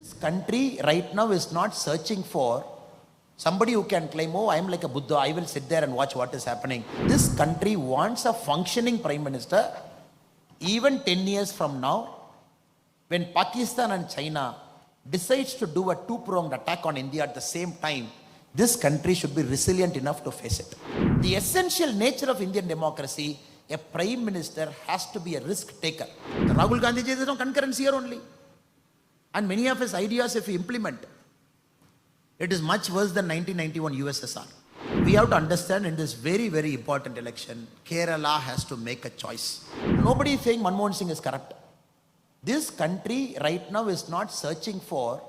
This country right now is not searching for somebody who can claim, oh, I am like a Buddha, I will sit there and watch what is happening. This country wants a functioning prime minister. Even 10 years from now, when Pakistan and China decides to do a two-pronged attack on India at the same time, this country should be resilient enough to face it. The essential nature of Indian democracy, a prime minister has to be a risk taker. Rahul Gandhi ji, there is no concurrence here only. And many of his ideas, if we implement, it is much worse than 1991 USSR. We have to understand in this very, very important election, Kerala has to make a choice. Nobody is saying Manmohan Singh is corrupt. This country right now is not searching for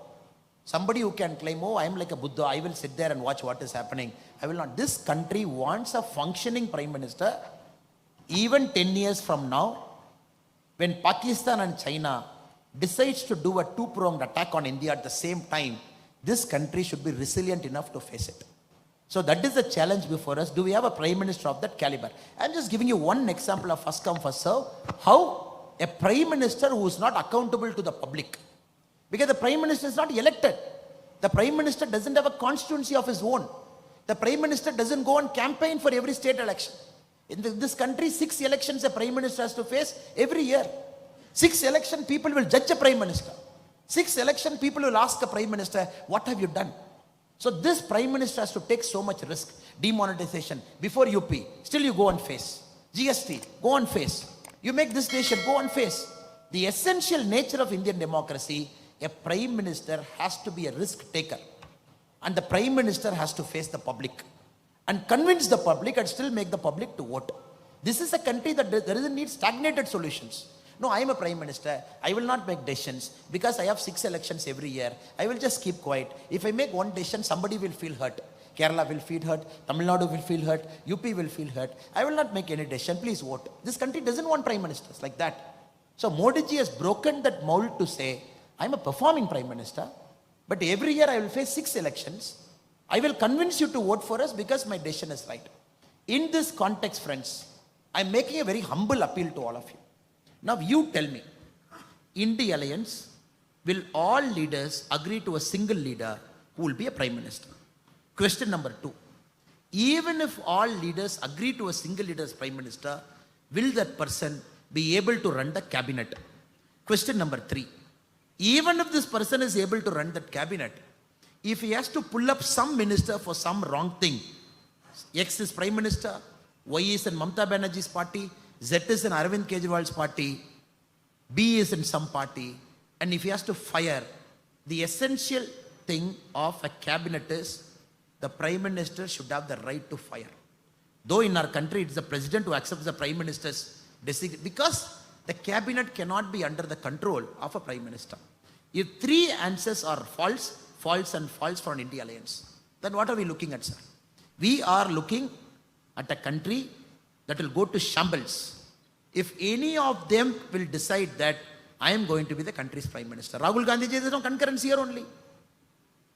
somebody who can claim, oh, I am like a Buddha, I will sit there and watch what is happening. I will not. This country wants a functioning prime minister. Even 10 years from now, when Pakistan and China decides to do a two-pronged attack on India at the same time, this country should be resilient enough to face it. So that is the challenge before us. Do we have a prime minister of that caliber? I'm just giving you one example of first come, first serve. How a prime minister who is not accountable to the public, because the prime minister is not elected. The prime minister doesn't have a constituency of his own. The prime minister doesn't go on campaign for every state election. In this country, 6 elections a prime minister has to face every year. 6 election people will judge a prime minister. 6 election people will ask a prime minister, what have you done? So this prime minister has to take so much risk. Demonetization before UP, still you go and face. GST, go and face. You make this nation, go and face. The essential nature of Indian democracy, a prime minister has to be a risk taker. And the prime minister has to face the public and convince the public and still make the public to vote. This is a country that doesn't need stagnated solutions. No, I am a prime minister. I will not make decisions because I have 6 elections every year. I will just keep quiet. If I make one decision, somebody will feel hurt. Kerala will feel hurt. Tamil Nadu will feel hurt. UP will feel hurt. I will not make any decision. Please vote. This country doesn't want prime ministers like that. So Modi ji has broken that mold to say, I am a performing prime minister, but every year I will face 6 elections. I will convince you to vote for us because my decision is right. In this context, friends, I am making a very humble appeal to all of you. Now you tell me, in the alliance, will all leaders agree to a single leader who will be a prime minister? Question number 2. Even if all leaders agree to a single leader as prime minister, will that person be able to run the cabinet? Question number 3. Even if this person is able to run that cabinet, if he has to pull up some minister for some wrong thing, X is prime minister, Y is in Mamata Banerjee's party, Z is in Arvind Kejriwal's party, B is in some party, and if he has to fire, the essential thing of a cabinet is the prime minister should have the right to fire. Though in our country it's the president who accepts the prime minister's decision, because the cabinet cannot be under the control of a prime minister. If 3 answers are false, false and false for an India alliance, then what are we looking at, sir? We are looking at a country that will go to shambles if any of them will decide that I am going to be the country's prime minister. Rahul Gandhi ji, there is no concurrence here only.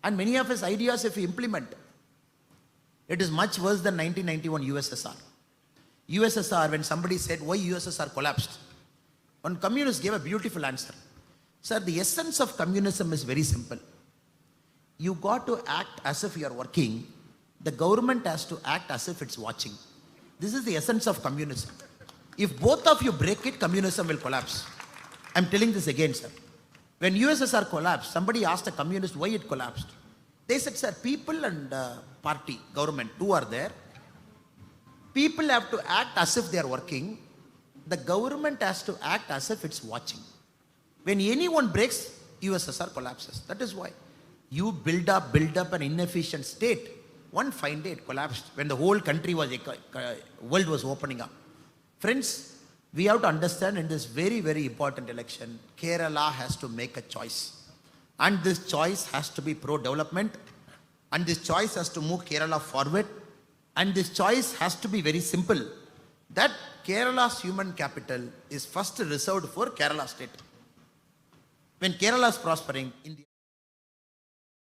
And many of his ideas, if we implement, it is much worse than 1991 USSR. USSR, when somebody said why USSR collapsed, one communist gave a beautiful answer. Sir, the essence of communism is very simple. You got to act as if you are working. The government has to act as if it's watching. This is the essence of communism. If both of you break it, communism will collapse. I'm telling this again, sir. When USSR collapsed, somebody asked a communist why it collapsed. They said, sir, people and party, government, two are there. People have to act as if they are working. The government has to act as if it's watching. When anyone breaks, USSR collapses. That is why you build up an inefficient state. One fine day it collapsed when the whole country was, world was opening up. Friends, we have to understand in this very, very important election, Kerala has to make a choice. And this choice has to be pro-development. And this choice has to move Kerala forward. And this choice has to be very simple. That Kerala's human capital is first reserved for Kerala state. When Kerala is prospering, India